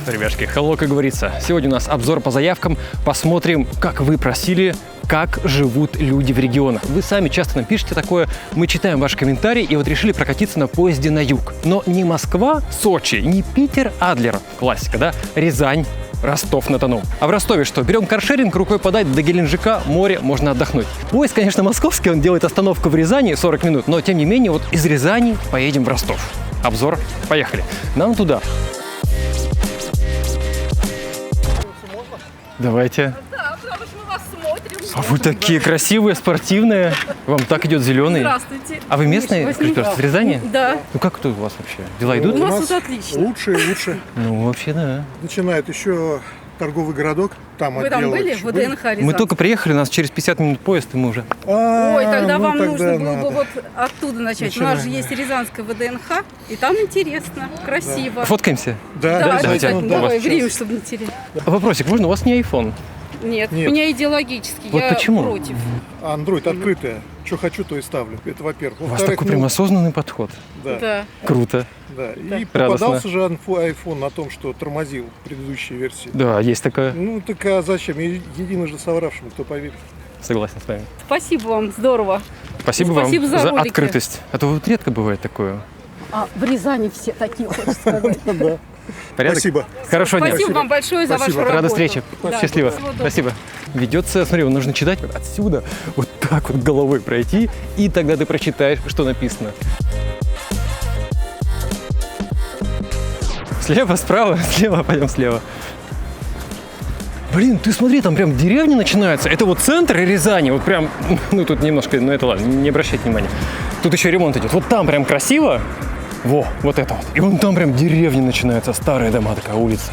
Ребяшки, hello, как говорится. Сегодня у нас обзор по заявкам. Посмотрим, как вы просили, как живут люди в регионах. Вы сами часто нам пишете такое, мы читаем ваши комментарии и вот решили прокатиться на поезде на юг. Но не Москва, Сочи, не Питер, Адлер, классика, да, Рязань, Ростов-на-Дону. А в Ростове что? Берем каршеринг, рукой подать до Геленджика, море, можно отдохнуть. Поезд, конечно, московский, он делает остановку в Рязани 40 минут, но тем не менее вот из Рязани поедем в Ростов. Обзор, поехали. Нам туда. Давайте. Да, потому что мы вас смотрим. А вы такие красивые, спортивные. Вам так идет зеленый. Здравствуйте. А вы местные? Скажите, пожалуйста, в Рязани? Да. Ну как тут у вас вообще? Дела идут? У нас тут отлично. Лучше и лучше. Ну вообще да. Начинает еще торговый городок. Там Вы там были? В ВДНХ Рязань? Мы только приехали, у нас через 50 минут поезд, и мы уже... Ой, тогда вам тогда нужно было надо. бы вот оттуда начать. У нас же есть Рязанская ВДНХ, и там интересно, красиво. Фоткаемся? Да, давайте. обязательно. Да, Давай, вас время, чтобы не терять. Вопросик, можно? У вас не iPhone? Нет, Нет. у меня идеологически, Вот я почему? против. Android открытая. Что хочу, то и ставлю. Это во-первых. У вас такой прям осознанный подход. да, Да. Круто. да. И Радостно. попадался же iPhone на том, что тормозил предыдущие версии. Да, есть такое. Ну так а зачем? Единожды совравшему, кто поверит. Согласен с вами. Спасибо вам, здорово. Спасибо И вам спасибо за ролики. открытость. А то вот редко бывает такое. А в Рязани все такие, хочется сказать. Порядок? Спасибо. Хорошего дня. Спасибо вам большое за вашу Спасибо. работу. Рада встрече. Да. Счастливо. Всего доброго. Спасибо. Ведется, смотри, нужно читать вот отсюда, вот так вот головой пройти, и тогда ты прочитаешь, что написано. Слева, справа, слева, пойдем слева. Блин, ты смотри, там прям деревня начинается. Это вот центр Рязани, вот прям, ну тут немножко, ну это ладно, не обращайте внимания. Тут еще ремонт идет. Вот там прям красиво. Во, вот это вот. И вон там прям деревня начинается, старые дома, такая улица.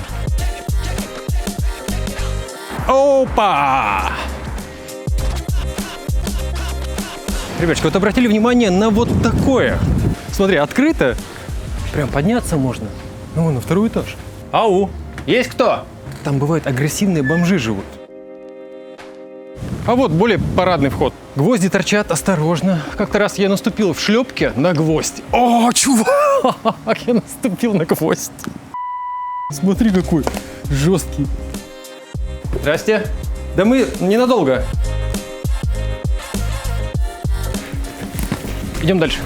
Опа! Ребятки, вот обратили внимание на вот такое. Смотри, открыто. Прям подняться можно. Ну, на второй этаж. Ау! Есть кто? Там бывают агрессивные бомжи живут. А вот более парадный вход. Гвозди торчат, осторожно. Как-то раз я наступил в шлепке на гвоздь. О, чувак! Я наступил на гвоздь. Смотри, какой жесткий. Здрасте. Да мы ненадолго. Идем дальше.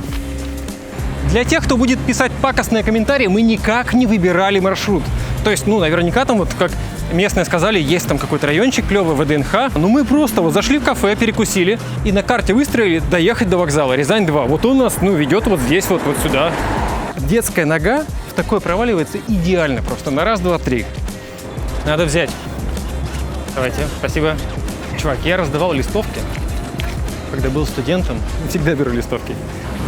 Для тех, кто будет писать пакостные комментарии, мы никак не выбирали маршрут. То есть, ну, наверняка там вот, как местные сказали, есть там какой-то райончик клевый, ВДНХ. Но мы просто вот зашли в кафе, перекусили и на карте выстроили доехать до вокзала. Рязань 2. Вот он нас, ну, ведет вот здесь, вот сюда. Детская нога в такое проваливается идеально просто. На раз, два, три. Надо взять. Давайте, спасибо. Чувак, я раздавал листовки, когда был студентом. Всегда беру листовки.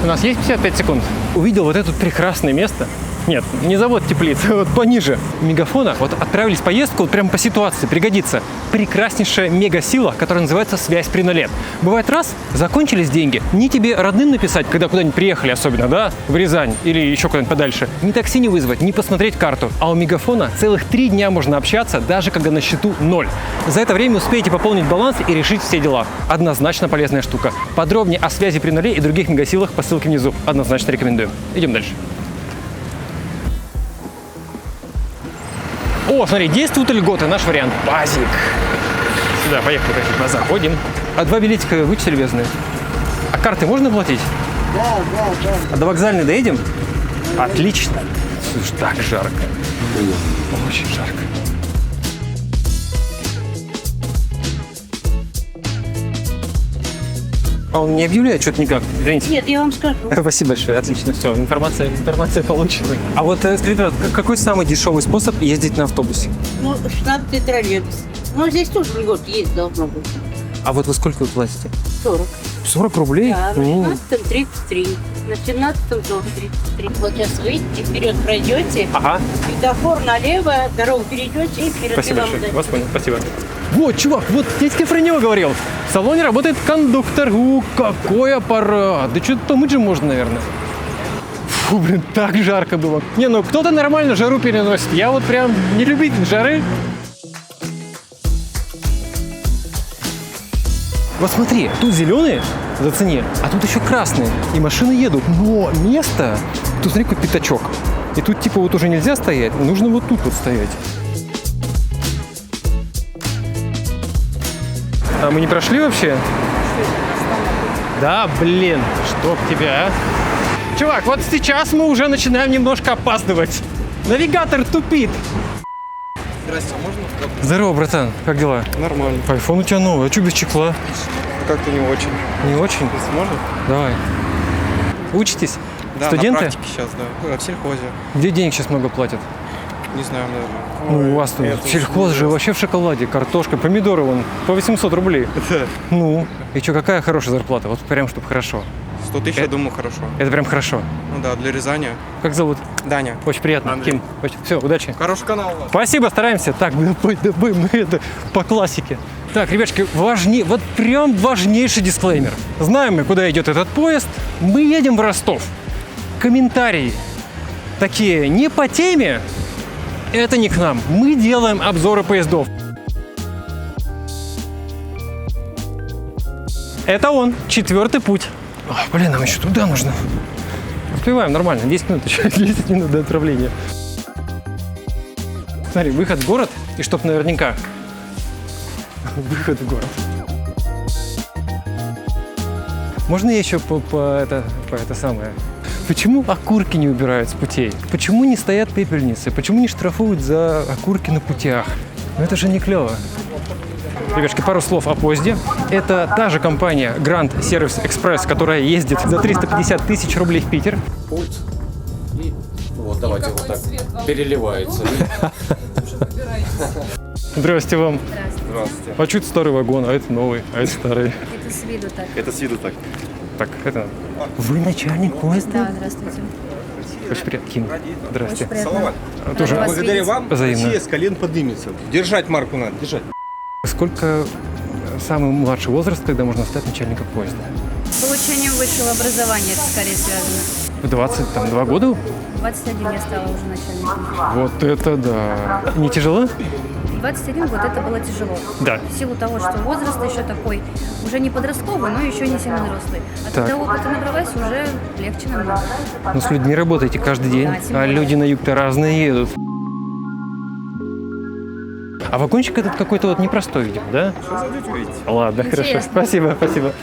У нас есть 55 секунд. Увидел вот это прекрасное место. Нет, не завод теплиц, вот пониже мегафона. Вот отправились в поездку, вот прямо по ситуации, пригодится. Прекраснейшая мегасила, которая называется «Связь при нуле». Бывает раз, закончились деньги, ни тебе родным написать, когда куда-нибудь приехали особенно, да, в Рязань или еще куда-нибудь подальше, ни такси не вызвать, ни посмотреть карту. А у мегафона целых 3 дня можно общаться, даже когда на счету 0. За это время успеете пополнить баланс и решить все дела. Однозначно полезная штука. Подробнее о связи при нуле и других мегасилах по ссылке внизу. Однозначно рекомендую. Идем дальше. О, смотри, действуют льготы, наш вариант. Базик. Сюда, поехали, заходим. А 2 билетика вычислили любезные? А карты можно платить? Да. А до вокзальной доедем? Отлично. Слушай, так жарко. Очень жарко. А он не объявляет что-то никак? Извините. Нет, я вам скажу. Спасибо большое, отлично, все, информация получена. А вот, скажите, какой самый дешевый способ ездить на автобусе? Ну, 16-й троллейбус. Ну, здесь тоже льгот есть, должно быть. А вот вы сколько вы платите? 40. 40 рублей? Да, на 16-м 33. На 17-м тоже 33. Вот сейчас выйдете, вперед пройдете, Ага, светофор налево, дорогу перейдете и вперед. спасибо большое, вас понял, спасибо. Вот, чувак, вот я тебе про него говорил. В салоне работает кондуктор. Какой аппарат. Да что-то помыть же можно, наверное. Фу, блин, так жарко было. Не, ну кто-то нормально жару переносит. Я вот прям не любитель жары. Вот смотри, тут зеленые, зацени, а тут еще красные. И машины едут. Но место... Тут смотри, какой пятачок. И тут типа вот уже нельзя стоять, нужно вот тут вот стоять. А мы не прошли вообще? Да, блин, чтоб тебя, а. Чувак, вот сейчас мы уже начинаем немножко опаздывать. Навигатор тупит. Здрасте, а можно? Здорово, братан, как дела? Нормально. Айфон у тебя новый, а что без чехла? Как-то не очень. Не очень? Если можно? Давай. Учитесь? Да, Студенты? на практике сейчас, да. В сельхозе. Где денег сейчас много платят? Не знаю даже. Ну, у вас тут это сельхоз же вообще в шоколаде, картошка, помидоры вон по 800 рублей. Ну, и что, какая хорошая зарплата? Вот прям, чтобы хорошо. 100 тысяч, я думаю, хорошо. Это прям хорошо. Ну да, для Рязани. Как зовут? Даня. Очень приятно. Андрей. Ким. Все, удачи. Хороший канал у вас. Спасибо, стараемся. Так, мы это по классике. Так, ребятушки, вот прям важнейший дисклеймер. Знаем мы, куда идет этот поезд. Мы едем в Ростов. Комментарии такие не по теме, это не к нам. Мы делаем обзоры поездов. Это он, 4-й путь. Ой, блин, нам еще туда нужно. Успеваем нормально, 10 минут еще, 10 минут до отправления. Смотри, выход в город, и чтоб наверняка. Выход в город. Можно я еще по это самое? Почему окурки не убирают с путей? Почему не стоят пепельницы? Почему не штрафуют за окурки на путях? Ну это же не клево. Ребятки, пару слов о поезде. Это та же компания Grand Service Express, которая ездит за 350 тысяч рублей в Питер. Пульт. И вот давайте вот так переливается. Здравствуйте вам. Здравствуйте. А что это старый вагон, а это новый, а это старый? Это с виду так. Это с виду так. Так, это... Вы начальник поезда? Да, здравствуйте. Очень приятно. Ким. Здрасте. Салават. Тоже вас Благодаря видеть. вам Взаимно. Россия с колен поднимется. Держать марку надо, держать. Сколько самый младший возраст, когда можно стать начальником поезда? С получением высшего образования это скорее связано. В 22 года? 21 я стала уже начальником. Вот это да. Не тяжело? 21 год это было тяжело. Да. В силу того, что возраст еще такой, уже не подростковый, но еще не сильно взрослый. А Так. когда опыта набралась, уже легче намного. Но с людьми работаете каждый день, Да, тем а более. люди на юг-то разные едут. А вагончик этот какой-то вот непростой, видимо, да? Сейчас зайдете, увидите. Ладно, хорошо. Интересно. Спасибо, спасибо.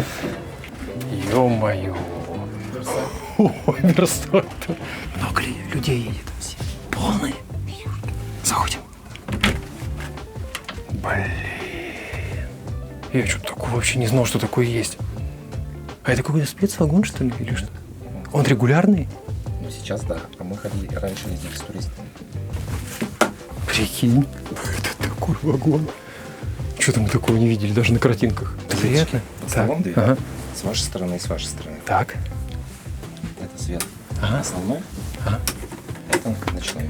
Ё-моё. Ой, верстой. Много ли людей едет? Все полные. Заходим. Блин. Я что-то такое вообще не знал, что такое есть. А это какой-то спецвагон, что ли, или что? Он регулярный? Ну сейчас да, а мы ходили, раньше ездили с туристами. Прикинь, это такой вагон. Что-то мы такого не видели, даже на картинках. Это приятно. Салон две. Ага. С вашей стороны и с вашей стороны. Так. Это свет Ага. основной, Ага. это ночной.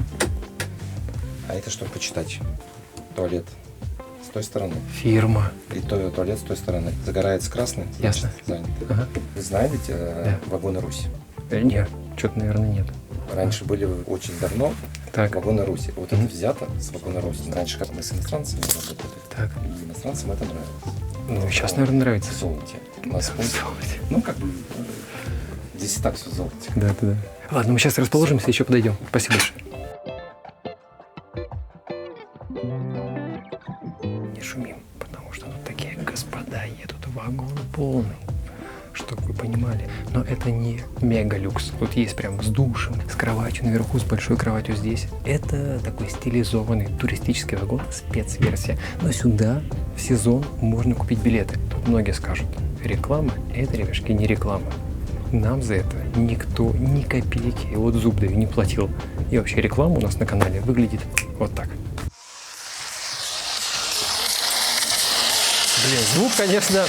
А это чтобы почитать. Туалет с той стороны. Фирма. И туалет с той стороны. Загорается красный, Ясно. значит, занят. Ага. Вы знаете вагоны Русь? Нет, что-то, наверное, нет. Раньше были очень давно Так. вагоны Руси. Вот это взято с вагона Руси. Раньше, как мы с иностранцами работали, Так. и иностранцам это нравилось. Ну, сейчас, наверное, нравится. В золоте. У нас пункт. Ну, как бы, здесь и так все в золоте. Да, да, да. Ладно, мы сейчас расположимся, еще подойдем. Спасибо большое. Не шумим, потому что тут такие господа едут, вагон полный. Чтобы вы понимали. Но это не мега-люкс. Тут есть прям с душем, с кроватью наверху, с большой кроватью здесь. Это такой стилизованный туристический вагон, спецверсия. Но сюда в сезон можно купить билеты. Тут многие скажут, реклама – это, ребятки, не реклама. Нам за это никто ни копейки, и вот зуб даю, не платил. И вообще реклама у нас на канале выглядит вот так. Блин, звук, конечно...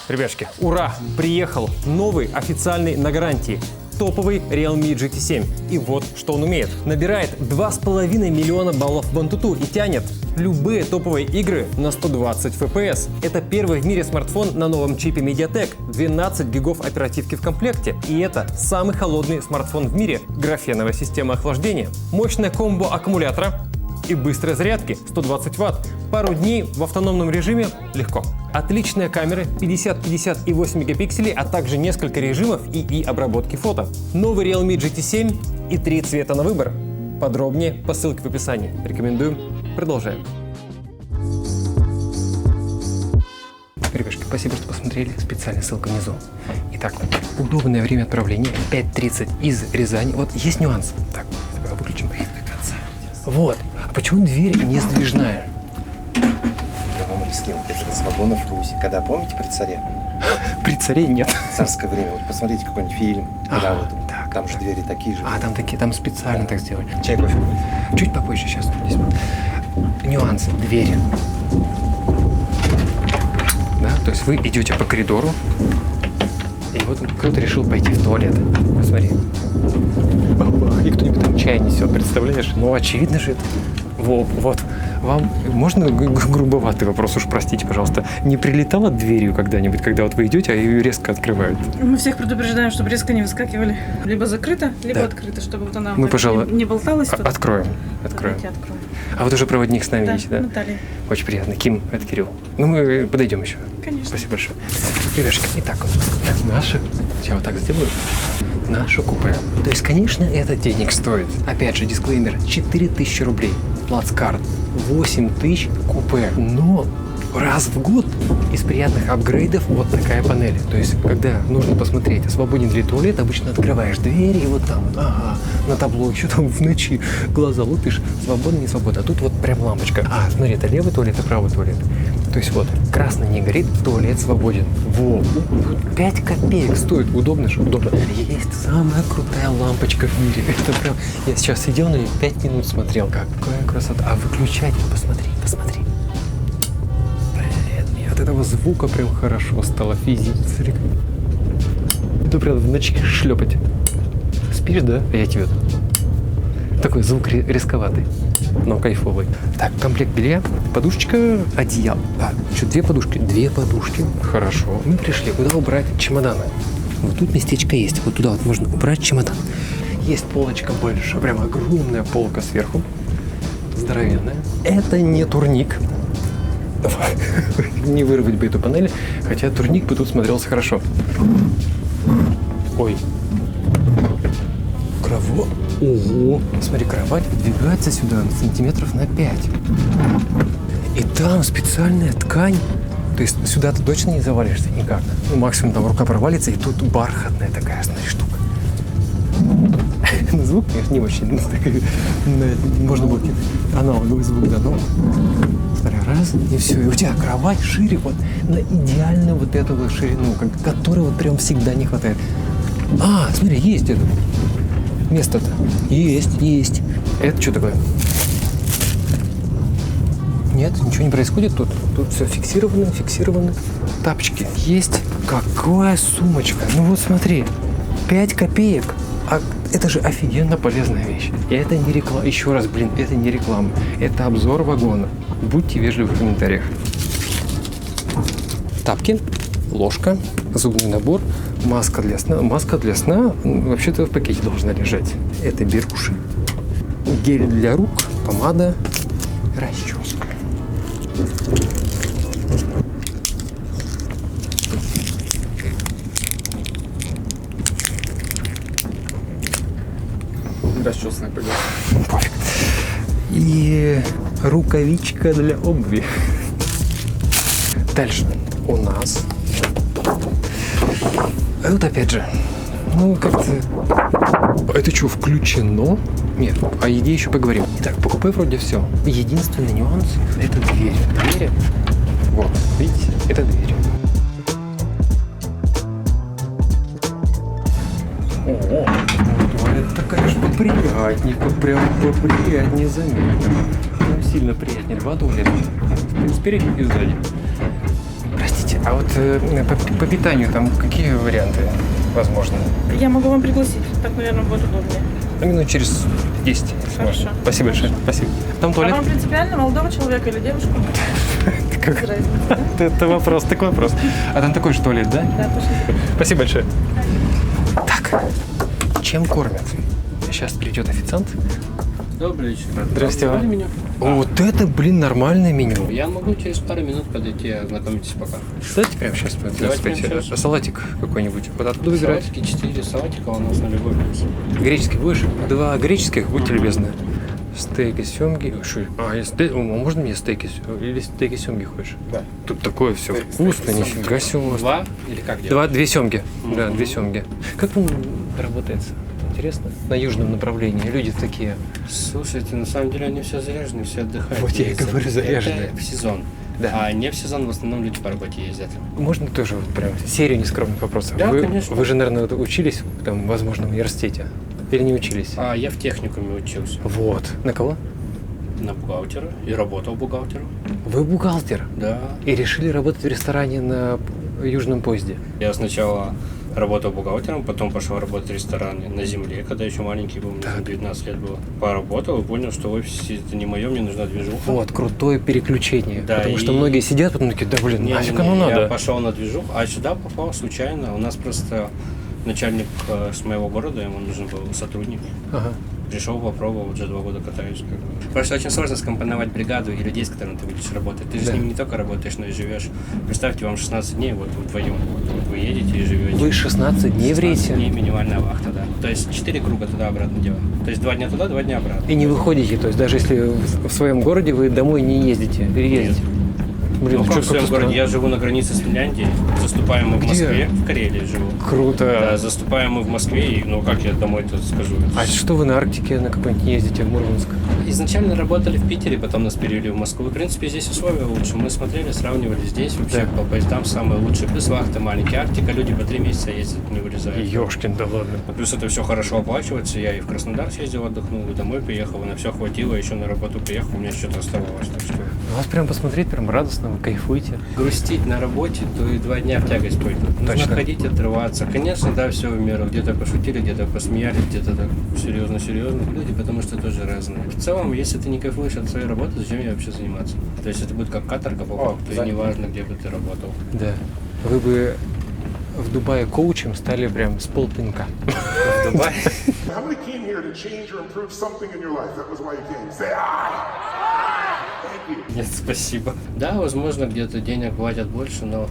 Ребятушки, ура! Приехал новый официальный на гарантии. Топовый Realme GT7. И вот что он умеет. Набирает 2,5 миллиона баллов в Antutu и тянет любые топовые игры на 120 FPS. Это первый в мире смартфон на новом чипе MediaTek. 12 гигов оперативки в комплекте. И это самый холодный смартфон в мире. Графеновая система охлаждения. Мощное комбо аккумулятора и быстрой зарядки 120 Вт. Пару дней в автономном режиме легко. Отличные камеры 50, 50 и 8 мегапикселей, а также несколько режимов и обработки фото. Новый Realme GT7 и 3 цвета на выбор. Подробнее по ссылке в описании. Рекомендуем. Продолжаем. Ребятки, спасибо, что посмотрели. Специальная ссылка внизу. Итак, удобное время отправления 5:30 из Рязани. Вот есть нюанс. Так, выключим до конца. Вот. А почему дверь не сдвижная? Я вам объяснил, это с вагонов Руси. Когда, помните, при царе? При царе нет. Царское время. Вот посмотрите какой-нибудь фильм. Да, вот, так. там же двери такие же. А, там такие, там специально так сделали. Чай, кофе будет? Чуть попозже сейчас. Здесь. Нюанс. Двери. Да, то есть вы идете по коридору, и вот кто-то решил пойти в туалет. Посмотри. И кто-нибудь там чай несет, представляешь? Ну, очевидно же это. Вот. Вам можно грубоватый вопрос, уж простите, пожалуйста. Не прилетало дверью когда-нибудь, когда вот вы идете, а ее резко открывают? Мы всех предупреждаем, чтобы резко не выскакивали. Либо закрыто, либо Да. открыто, чтобы вот она Мы, пожалуй, не болталась тут. Откроем. Давайте откроем. А вот уже проводник с нами Да, есть, да? Наталья. Очень приятно. Ким, это Кирилл. Ну, мы подойдем еще. Конечно. Спасибо большое. Ребятушки, итак, наше, я вот так сделаю, наше купе. То есть, конечно, это денег стоит. Опять же, дисклеймер, 4000 рублей, плацкарт, 8000 купе. Но раз в год из приятных апгрейдов вот такая панель. То есть, когда нужно посмотреть, свободен ли туалет, обычно открываешь двери и вот там, ага, на табло, еще там в ночи глаза лупишь, свободно, не свободно. А тут вот прям лампочка. А, смотри, это левый туалет, это правый туалет. То есть вот, красный не горит, туалет свободен. Во, 5 копеек стоит, удобно же, удобно. Есть самая крутая лампочка в мире. Это прям, я сейчас сидел на ней 5 минут смотрел, какая красота. А выключать, посмотри. Блин, мне от этого звука прям хорошо стало физически. Это прям в ночи шлепать. Спишь, да? А я тебе. Такой звук рисковатый, но кайфовый. Так, комплект белья, подушечка, одеяло. А, что, 2 подушки? 2 подушки. Хорошо. Мы пришли. Куда убрать чемоданы? Вот тут местечко есть. Вот туда вот можно убрать чемодан. Есть полочка больше. Прям огромная полка сверху. Здоровенная. Это не турник. Не вырвать бы эту панель. Хотя турник бы тут смотрелся хорошо. Ой. Кровать. Ого! Смотри, кровать двигается сюда сантиметров на 5. И там специальная ткань. То есть сюда ты точно не завалишься никак. Ну, максимум там рука провалится, и тут бархатная такая, смотри, штука. Звук, конечно, не очень. Можно было аналоговый звук, да, но... Смотри, раз, и все. И у тебя кровать шире вот на идеальную вот эту вот ширину, которой вот прям всегда не хватает. А, смотри, есть это. Место-то. Есть. Это что такое? Нет, ничего не происходит тут. Тут все фиксировано. Тапочки есть. Какая сумочка. Ну вот смотри. 5 копеек. А это же офигенно полезная вещь. И это не реклама. Еще раз, блин, это не реклама. Это обзор вагона. Будьте вежливы в комментариях. Тапки. Ложка. Зубный набор. Маска для сна вообще-то в пакете должна лежать. Это беруши. Гель для рук, помада, расческа. Расчесанный пыль. Пофиг. И рукавичка для обуви. Дальше у нас... А вот опять же, ну как-то... Это что, включено? Нет, о еде еще поговорим. Итак, по купе вроде все. Единственный нюанс – это двери. Двери, вот, видите, это двери. О, туалет-то, конечно, поприятнее, прям поприятнее заметно. Ну, сильно приятнее. 2 туалета. Спереди и сзади. Простите, а вот по питанию там какие варианты возможны? Я могу вам пригласить. Так, наверное, будет удобнее. Минут через 10. Хорошо. Спасибо большое. Спасибо. Там А туалет? вам принципиально молодого человека или девушку? Как? Без разницы, да? Это вопрос, такой вопрос. А там такой же туалет, да? Да, пошли. Спасибо большое. Так, чем кормят? Сейчас придет официант. Добрый вечер. Здрасте. Вам меню? Вот это, блин, нормальное меню. Я могу через пару минут подойти, ознакомитесь пока. Давайте прямо сейчас. Давайте прямо сейчас. Салатик какой-нибудь. Вот оттуда выбирать. Салатики 4 салатика у нас на любой вкус. Греческий будешь? 2 греческих, будьте любезны. Стейки, семги. Можно мне стейки? Или стейки, семги хочешь? Да. Тут такое все вкусно, нифига себе у вас. 2 или как делать? 2 семги. Да, 2 семги. Как вам работается? Интересно? На южном направлении. Люди такие. Слушайте, на самом деле они все заряжены, все отдыхают. Вот я и ездят. говорю, заряженные. Это в сезон. Да. А не в сезон в основном люди по работе ездят. Можно тоже вот прям серию нескромных вопросов? Да, вы, конечно. Вы же, наверное, учились там, возможно, в университете? Или не учились? А я в техникуме учился. Вот. На кого? На бухгалтера. И работал бухгалтером. Вы бухгалтер. Да. И решили работать в ресторане на Южном поезде. Я сначала работал бухгалтером, потом пошел работать в ресторане на земле, когда еще маленький был, мне 19 лет было. Поработал и понял, что в офисе это не мое, мне нужна движуха. Вот, крутое переключение. Да, потому что и- многие сидят, потом такие, да блин, нафиг оно Я надо. пошел на движуху, а сюда попал случайно. У нас просто начальник с моего города, ему нужен был сотрудник. Ага. Пришел, попробовал, уже 2 года катаюсь. Как бы. Просто очень сложно скомпоновать бригаду и людей, с которыми ты будешь работать. Ты же Да. с ними не только работаешь, но и живешь. Представьте, вам 16 дней, вот вдвоем. Вот вы едете и живете. Вы 16 дней в 16 рейсе? дней минимальная вахта, да. То есть 4 круга туда-обратно делаем. То есть 2 дня туда, 2 дня обратно. И не выходите, то есть даже если в своем городе вы домой не ездите, переездите? Блин, Ну, чё, как в своем как-то городе? странно. Я живу на границе с Финляндией. Заступаем мы в Где? Москве, в Карелии живу. Круто. Да, заступаем мы в Москве, и ну как я домой-то скажу? А что вы на Арктике на какой-нибудь не ездите, в Мурманск? Изначально работали в Питере, потом нас перевели в Москву. В принципе, здесь условия лучше. Мы смотрели, сравнивали здесь. Вообще Да. по поездам самые лучшие. Плюс вахта маленькие. Арктика, люди по 3 месяца ездят, не вылезают. Ёшкин, да ладно. Плюс это все хорошо оплачивается. Я и в Краснодар съездил, отдохнул, и домой приехал, и на все хватило, еще на работу приехал, у меня что-то оставалось. Так что Вас прям посмотреть, прям радостно, вы кайфуете. грустить на работе, то и 2 дня в тягость пойдут. Нужно Точно. ходить, отрываться. Конечно, да, все в меру. Где-то пошутили, где-то посмеялись, где-то так серьезно люди, потому что тоже разные. В целом, если ты не кайфуешь от своей работы, зачем ей вообще заниматься? То есть это будет как каторга по факту, и неважно, где бы ты работал. Да. Вы бы в Дубае коучем стали прям с полпинка. В Дубае. How many came here to change or improve something in your life? That was why you came. Say I. Thank you. Нет, спасибо. Да, возможно, где-то денег платят больше, но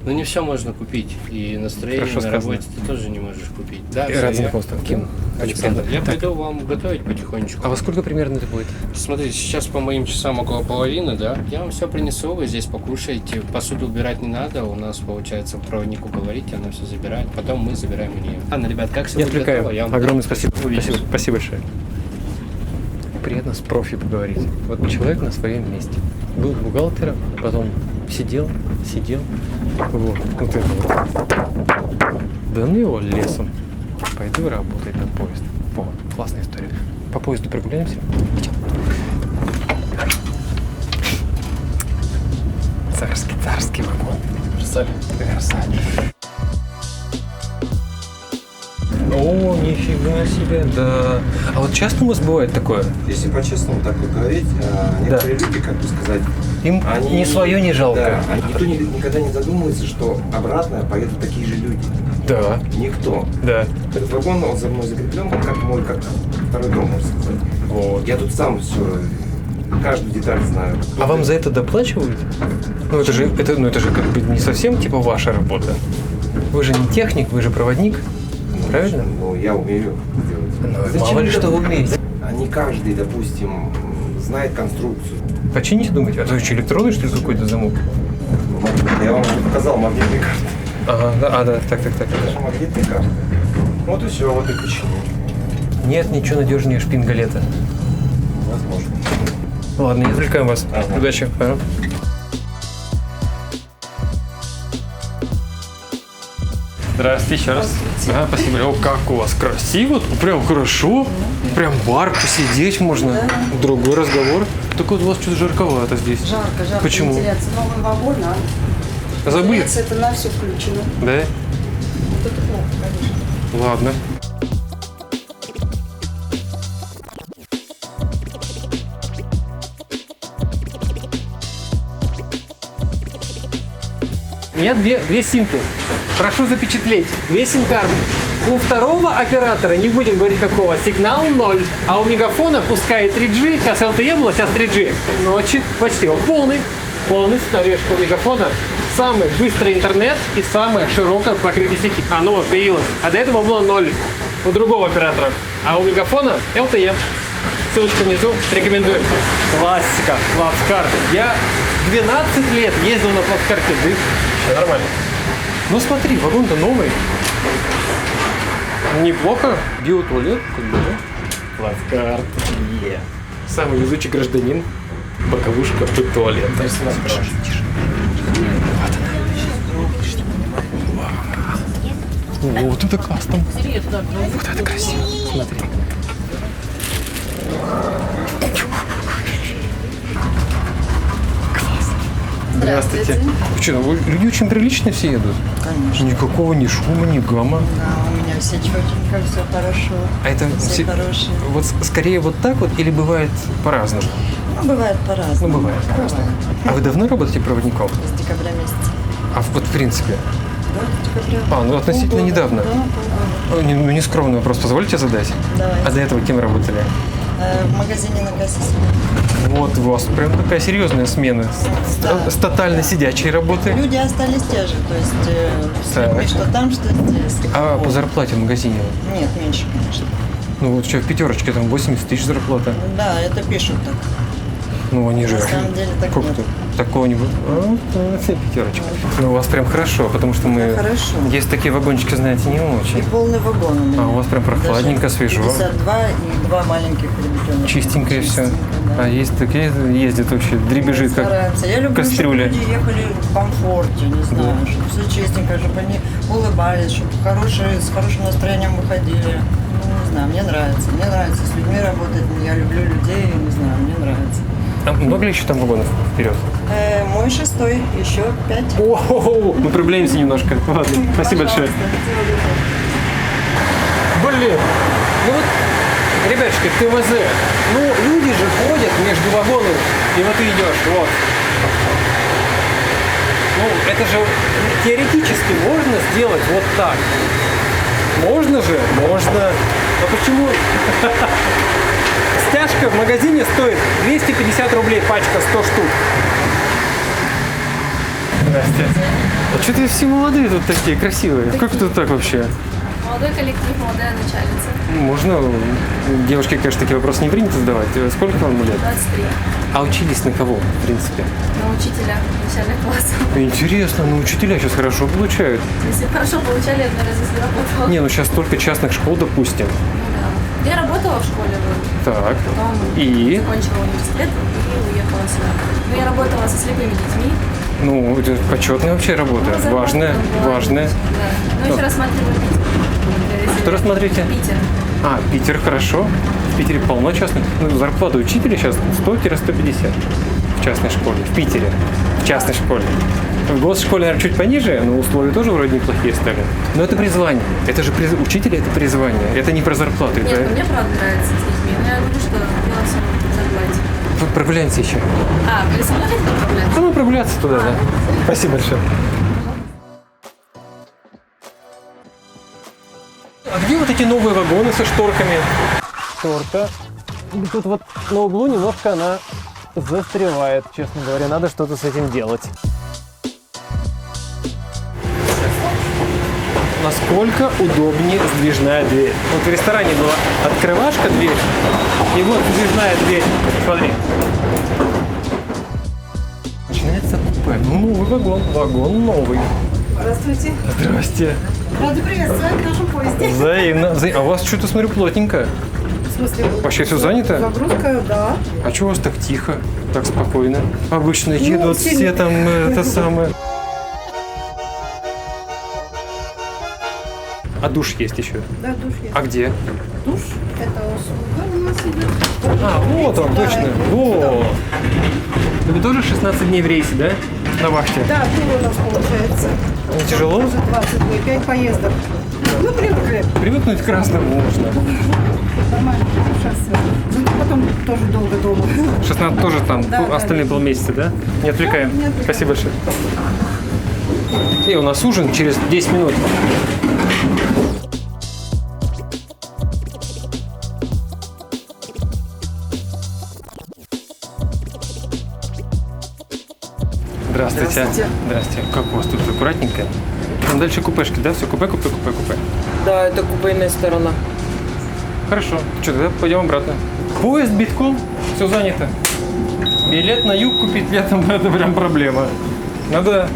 не все можно купить. И настроение Хорошо на сказано. работе ты тоже не можешь купить. Да, И всё, рад я- знакомству. Ким? Александр, я Так. пойду вам готовить потихонечку. А во сколько примерно это будет? Смотрите, сейчас по моим часам около половины, да? Я вам все принесу, вы здесь покушаете. Посуду убирать не надо, у нас, получается, проводнику говорите, она все забирает. Потом мы забираем у нее. Ладно, ребят, как все Не будет отвлекаю. готово, я вам Огромное спасибо. Увидимся. Спасибо большое. Приятно с профи поговорить. Вот человек на своем месте. Был бухгалтером, потом сидел. Вот это вот. Да ну его лесом. Пойду работать на поезд. О, классная история. По поезду прогуляемся? Идем. Царский вагон. Версаль. О, нифига себе, да. А вот часто у вас бывает такое? Если по-честному так вот говорить, некоторые люди, как бы сказать, Им они ни свое не жалко. Да, никто никогда не задумывается, что обратно поедут такие же люди. Да, Никто. да. Этот вагон, он за мной закреплен, он как мой, как второй дом, можно сказать. Вот. Я тут сам все, каждую деталь знаю. А вам за это доплачивают? Ну это же как бы не совсем типа ваша работа. Вы же не техник, вы же проводник. Правильно? Ну, я умею делать. Ну, мало ли что вы умеете. А не каждый, допустим, знает конструкцию. Почините, думаете, а то что, электронный, что ли, какой-то замок? Я вам уже показал магнитные карты. Ага, да, так. Это же магнитные карты. Вот и все, вот и почему. Нет ничего надежнее шпингалета. Возможно. Ладно, не отвлекаем вас. Ага. Удачи. Ага. Здравствуйте еще раз. Ага, спасибо. О, как у вас красиво, прям хорошо. Прям бар, посидеть можно. Другой разговор. Только вот у вас что-то жарковато здесь. Жарко. Почему? Вентиляция. Новый вагон, а Забыли? вентиляция это на все включено. Да? Вот это плохо, конечно. Ладно. У меня две симки. Прошу запечатлеть. 2 сим-карты. У второго оператора, не будем говорить какого, сигнал 0. А у мегафона, пускай 3G, сейчас LTE было, сейчас 3G. Но почти он полный. Полностью орешка у мегафона. Самый быстрый интернет и самая широкая покрытие сети. Вот появилось. А до этого было 0. у другого оператора. А у Мегафона LTE. Ссылочка внизу. Рекомендую. Классика. Плацкарт. Я 12 лет ездил на плацкарте. Да, все нормально. Ну смотри, вагон-то новый. Неплохо. Биотуалет, как бы, да? Плацкарт. Самый везучий гражданин. Боковушка под туалетом. О, вот это кастом. Вот это красиво. Смотри. Здравствуйте. Что, люди очень прилично все едут? Конечно. Никакого ни шума, ни гамма. Да, у меня все четенько, все хорошо. А это все хорошие. Вот скорее вот так вот или бывает по-разному? Ну, бывает по-разному. Ну, бывает по-разному. А вы давно работаете проводником? С декабря месяца. А вот в принципе? Да, с декабря. А, ну относительно Полгода. недавно. Да, полгода. Ну, не скромный вопрос, позвольте задать? Давай. А до этого кем работали? В магазине на кассе. Вот у вас прям такая серьезная смена. Да. С тотально сидячей работы. Люди остались те же, то есть с Так. людьми, что там, что здесь. А по зарплате в магазине? Нет, меньше, конечно. Ну вот сейчас в пятерочке там 80 тысяч зарплата. Да, это пишут так. Ну они же. На самом деле так Сколько нет. тут? Такого-нибудь. Пятерочка. Ну у вас прям хорошо, потому что мы. Хорошо. Есть такие вагончики, знаете, не И очень. полный вагон у меня. А у вас прям прохладненько, Даже свежо. 52 и 2 маленьких ребятенка. Чистенькое все. Да. А есть такие ездят вообще, дребезжит как Стараемся. Я люблю, кастрюля. чтобы люди ехали в комфорте, не знаю, чтобы все чистенько, чтобы они улыбались, чтобы с хорошим настроением выходили. Ну, не знаю, мне нравится. Мне нравится с людьми работать, я люблю людей, не знаю, мне нравится. А много ли еще там вагонов вперед? Мой 6-й, еще 5. О, мы проблемимся немножко. Ладно, спасибо большое. Блин, ну вот, ребятушки, ТВЗ, ну люди же ходят между вагонами, и вот ты идешь, вот. Ну, это же теоретически можно сделать вот так. Можно же? Можно. А почему? Стяжка в магазине стоит 250 рублей пачка, 100 штук. Здрасте. А что-то все молодые тут такие, красивые. Как тут так вообще? Молодой коллектив, молодая начальница. Можно, девушке, конечно, такие вопросы не принято задавать. Сколько вам лет? 23. А учились на кого, в принципе? На учителя начальных классов. Интересно, ну учителя сейчас хорошо получают. Если хорошо получали, я бы, наверное, здесь не работала. Не, ну сейчас столько частных школ, допустим. Да. Я работала в школе, Так. потом И? закончила университет и уехала сюда. Но я работала со слепыми детьми. Ну, это почетная вообще работа. Ну, зарплата Важная, там была важная. отличная, да. Ну, еще рассматриваю Питер. Что рассмотрите? Питер. А, Питер, хорошо. В Питере полно частных. Ну, зарплата учителя сейчас 100-150 в частной школе. В Питере. В частной школе. В госшколе, наверное, чуть пониже, но условия тоже вроде неплохие стали. Но это призвание. Это же учитель, это призвание. Это не про зарплату. Нет, это... ну, мне правда нравится с детьми. Но я говорю, что дело все в зарплате. Вы прогуляемся еще. А, вы со мной хотите прогуляться? А мы прогуляться туда, да. Спасибо большое. А где вот эти новые вагоны со шторками? Шторка. Тут вот на углу немножко она застревает, честно говоря. Надо что-то с этим делать. Насколько удобнее сдвижная дверь. Вот в ресторане была открывашка дверь, и вот сдвижная дверь. Смотри. Начинается купе. Ну, новый вагон. Вагон новый. Здравствуйте. Здрасте. Рады приветствовать в нашем поезде. Взаимно. А у вас что-то, смотрю, плотненько. В смысле? Вообще все занято? Загрузка, да. А чего у вас так тихо, так спокойно? Обычно едут все там, это самое. А душ есть еще? Да, душ есть. А где? Душ, это услуга у нас идет. А, вот он, Да, точно. это Во. Вы тоже 16 дней в рейсе, да? На вахте? Да, тур у нас получается. Не тяжело? Уже 20 дней, 5 поездок. Ну, привыкли. Привыкнуть к красному можно. Нормально, сейчас. Зато потом тоже долго дома. 16 тоже там, Да, да, остальные да. полмесяца, да? Не отвлекаем. Да, не отвлекаем. Спасибо большое. И у нас ужин через 10 минут. Здравствуйте. Здрасте. Как у вас тут аккуратненько? Там дальше купешки, да? Все купе, купе, купе, купе. Да, это купейная сторона. Хорошо. Что, тогда пойдем обратно. Поезд битком, все занято. Билет на юг купить летом – это прям проблема. Надо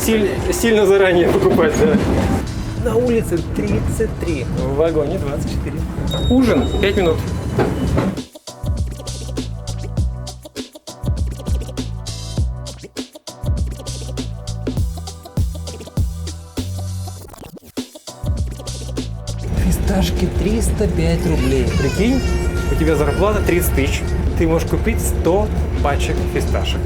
сильно заранее покупать, да. На улице 33, в вагоне 24. Ужин 5 минут. Фисташки 305 рублей. Прикинь, у тебя зарплата 30 тысяч. Ты можешь купить 100 пачек фисташек.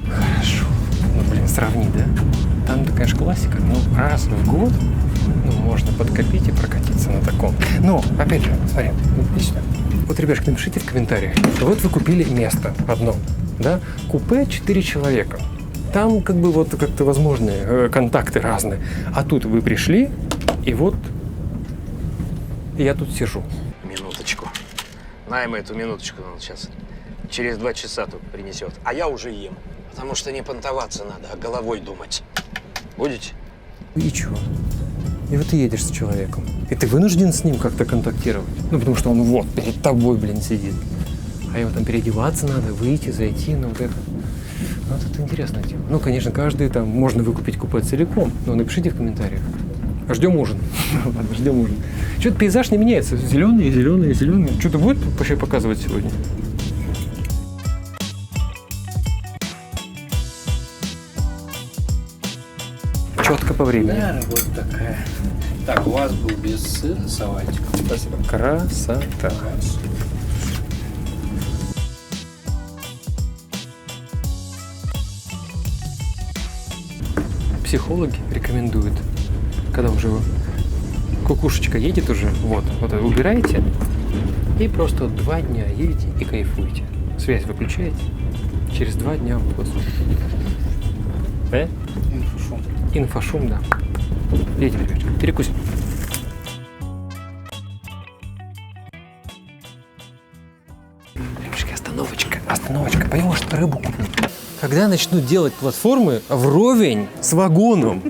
Хорошо. Ну, блин, сравни, да? Там, конечно, классика, но раз в год можно подкопить и прокатиться на таком. Но, опять же, смотри, иди сюда. Вот, ребятки, напишите в комментариях. Вот вы купили место одно, да? Купе 4 человека. Там как бы вот как-то возможные контакты разные. А тут вы пришли, и вот я тут сижу. Минуточку. На ему эту минуточку он сейчас. Через 2 часа тут принесет. А я уже ем. Потому что не понтоваться надо, а головой думать. Будете? И чего? И вот ты едешь с человеком, и ты вынужден с ним как-то контактировать. Ну, потому что он вот перед тобой, блин, сидит. А ему там переодеваться надо, выйти, зайти, ну вот это. Ну, вот это интересная тема. Ну, конечно, каждый там, можно выкупить купе целиком, но напишите в комментариях. Ждем ужин. Ждем ужин. Что-то пейзаж не меняется. Зеленый, зеленый, зеленый. Что-то будет вообще показывать сегодня? Четко по времени. Да, вот такая. Так, у вас был без сыра салатик. Спасибо. Красота. Психологи рекомендуют, когда уже кукушечка едет уже, вот убираете и просто 2 дня едете и кайфуете. Связь выключаете, через 2 дня вот. Инфошум. Инфошум, да. Едем, ребят, перекусим. Ребятки, остановочка. Пойдем, может, рыбу купим. Когда начнут делать платформы вровень с вагоном,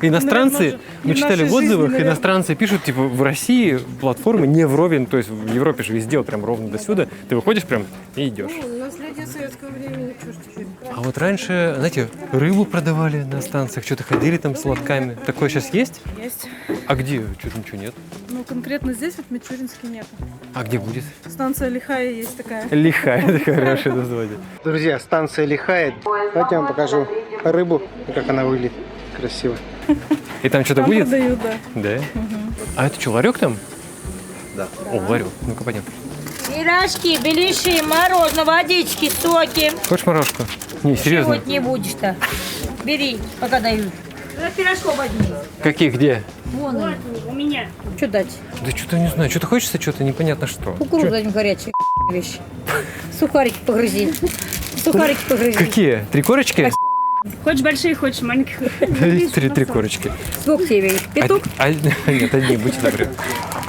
иностранцы, мы читали в отзывах, иностранцы пишут, типа, в России платформы не вровень, то есть в Европе же везде вот прям ровно до сюда, ты выходишь прям и идешь. Наследие советского времени, чуть-чуть. А вот раньше, знаете, рыбу продавали на станциях, что-то ходили там с лотками. Такое сейчас есть? Есть. А где? Что-то ничего нет. Ну, конкретно здесь вот Мичуринский нет. А где будет? Станция Лихая есть такая. Лихая, это хорошее название. Друзья, станция Лихая. Давайте я вам покажу рыбу, как она выглядит. Красиво. И там что-то Там будет? продают, да. Да? А это что, ларек там? Да. О, ларек. Ну-ка, пойдем. Пирожки, беляши, мороженое, водички, соки. Хочешь морожку? Не, серьезно. Чего не будешь-то? Бери, пока дают. Пирожков возьми. Каких, где? Вон они. У меня. Что дать? Да что-то не знаю. Что-то хочется, что-то непонятно что. Кукурузу дадим горячие вещи. Сухарики погрызи. Сухарики погрызи. Какие? 3 корочки? Хочешь большие, хочешь маленьких. 3 корочки. Сколько тебе? Петух? Нет, одни, будьте добры.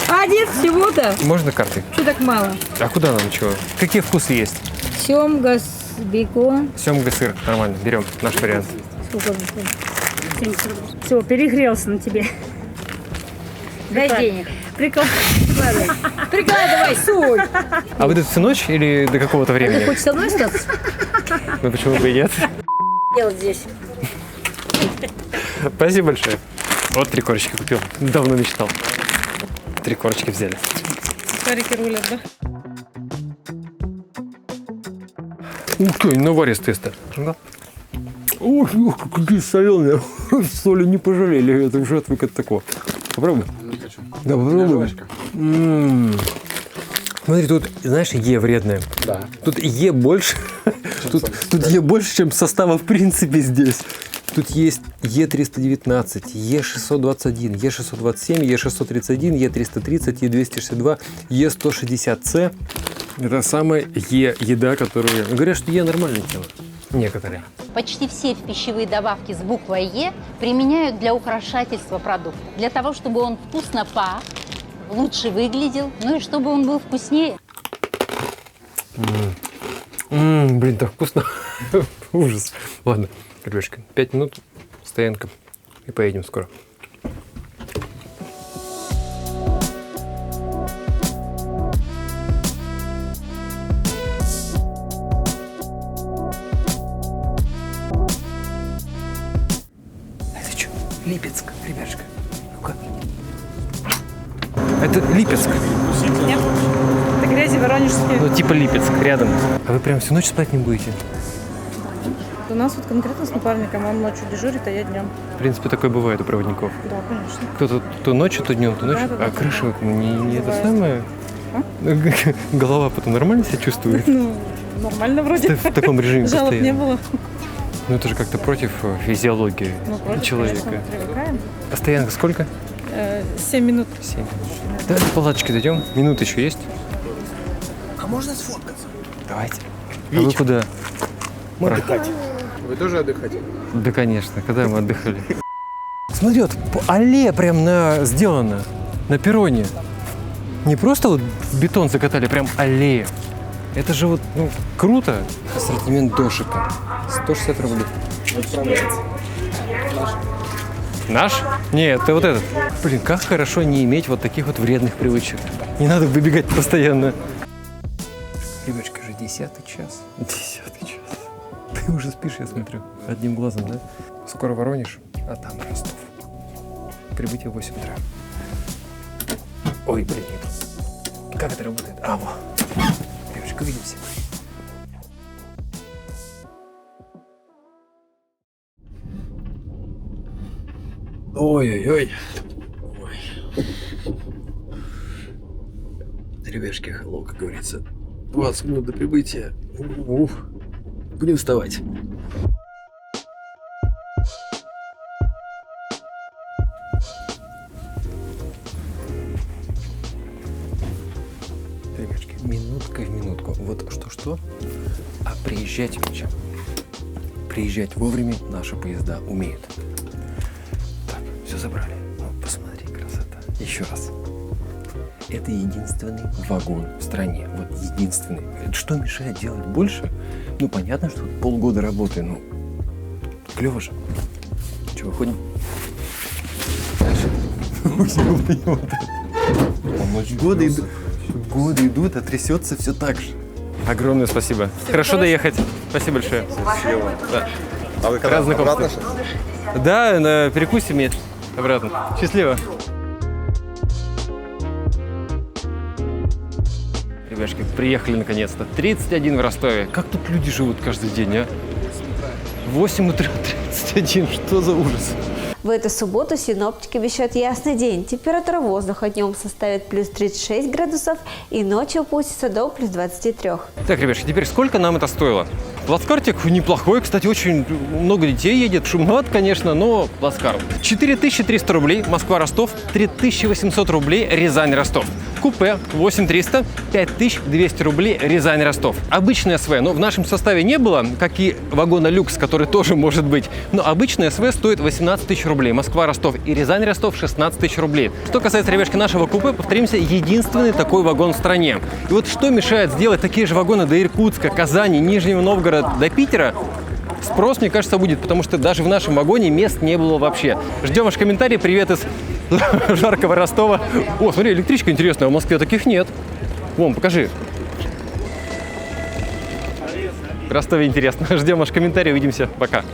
Один всего-то? Можно карты? Что так мало? А куда нам чего? Какие вкусы есть? Семга с бекон. Семга, сыр. Нормально. Берем наш вариант. Сколько? 70 рублей. Все, перегрелся на тебе. Дай денег. Прикладывай, суй. А вы тут всю ночь или до какого-то Ты времени? хочешь со мной остаться? Ну почему бы и нет? Делать здесь. Спасибо большое. Вот 3 корочки купил. Давно мечтал. 3 корочки взяли. Сухарики рулят, да? Ух ты, наваристые стали. Ух, какие соленые. Соли не пожалели. Это уже отвык от такого. Попробуй. Да, попробуй. Смотри, тут, знаешь, Е вредное. Да. Тут Е больше. Тут Е больше, чем состава в принципе здесь. Тут есть Е319, Е621, Е627, Е631, Е330, Е262, Е160С. Это самая Е-еда, которую... Говорят, что Е нормальное тело. Некоторые. Почти все пищевые добавки с буквой Е применяют для украшательства продукта. Для того, чтобы он вкусно пах, лучше выглядел, ну и чтобы он был вкуснее. Блин, так вкусно. Ужас. Ладно, ребятушки, 5 минут, стоянка, и поедем скоро. Это что? Липецк, ребятушка. Ну-ка. Это Липецк. Нет? Это грязи воронежские. Ну, типа Липецк, рядом. А вы прям всю ночь спать не будете? У нас вот конкретно с напарником, он ночью дежурит, а я днем. В принципе, такое бывает у проводников. Да, конечно. Кто-то то ночью, то днем, то ночью. Да, а крыша не это самое? Голова потом нормально себя чувствует? Ну, нормально вроде. В таком режиме Жалоб постоянно. не было. Ну это же как-то против физиологии человека. Конечно, мы привыкаем. А стоянка сколько? 7 минут. 7. Давайте в палаточке дойдем. Минута еще есть? А можно сфоткаться? Давайте. А вы куда? Мы отдыхать. Вы тоже отдыхаете? Да, конечно. Когда мы отдыхали? Смотри, вот по аллее прям сделано. На перроне. Не просто вот в бетон закатали, прям аллея. Это же вот, ну, круто. Ассортимент дошика. 160 рублей. Наш? Нет, это вот этот. Блин, как хорошо не иметь вот таких вот вредных привычек. Не надо выбегать постоянно. Ребячка, уже 10-й час. 10-й час. Ты уже спишь, я смотрю. Одним глазом, да? Скоро Воронеж, а там Ростов. Прибытие в 8 утра. Ой, блин. Как это работает? А, вот. Девочка, увидимся. Ой-ой-ой. Ребяшки, hello, как говорится. 20 минут до прибытия. Будем вставать. Ребятки, минутка в минутку. Вот что-что, а приезжать зачем? Приезжать вовремя наши поезда умеют. Так, все забрали. Ну, посмотри, красота. Еще раз. Это единственный вагон в стране. Вот единственный. Что мешает делать больше? Ну, понятно, что полгода работы, ну, клево же. Че, выходим? Годы идут, а трясется все так же. Огромное спасибо. Хорошо доехать. Спасибо большое. Счастливо. Да. А вы когда обратно? Да, на перекусе мне обратно. Счастливо. Ребяшки, приехали наконец-то. 31 в Ростове. Как тут люди живут каждый день, а? 8 утра 31. Что за ужас? В эту субботу синоптики обещают ясный день. Температура воздуха днем составит плюс 36 градусов и ночью опустится до плюс 23. Так, ребятки, теперь сколько нам это стоило? Плацкартик неплохой, кстати, очень много детей едет. Шумновато, конечно, но плацкарт. 4300 рублей Москва-Ростов, 3800 рублей Рязань-Ростов. Купе 8300, 5200 рублей Рязань-Ростов. Обычная СВ, но в нашем составе не было, как и вагона люкс, который тоже может быть. Но обычная СВ стоит 18 тысяч рублей. Москва-Ростов и Рязань-Ростов 16 тысяч рублей. Что касается, ребятки, нашего купе, повторимся, единственный такой вагон в стране. И вот что мешает сделать такие же вагоны до Иркутска, Казани, Нижнего Новгорода, до Питера? Спрос, мне кажется, будет, потому что даже в нашем вагоне мест не было вообще. Ждем ваш комментарий. Привет из жаркого Ростова. О, смотри, электричка интересная, в Москве таких нет. Вон, покажи. В Ростове интересно. Ждем ваш комментарий, увидимся. Пока.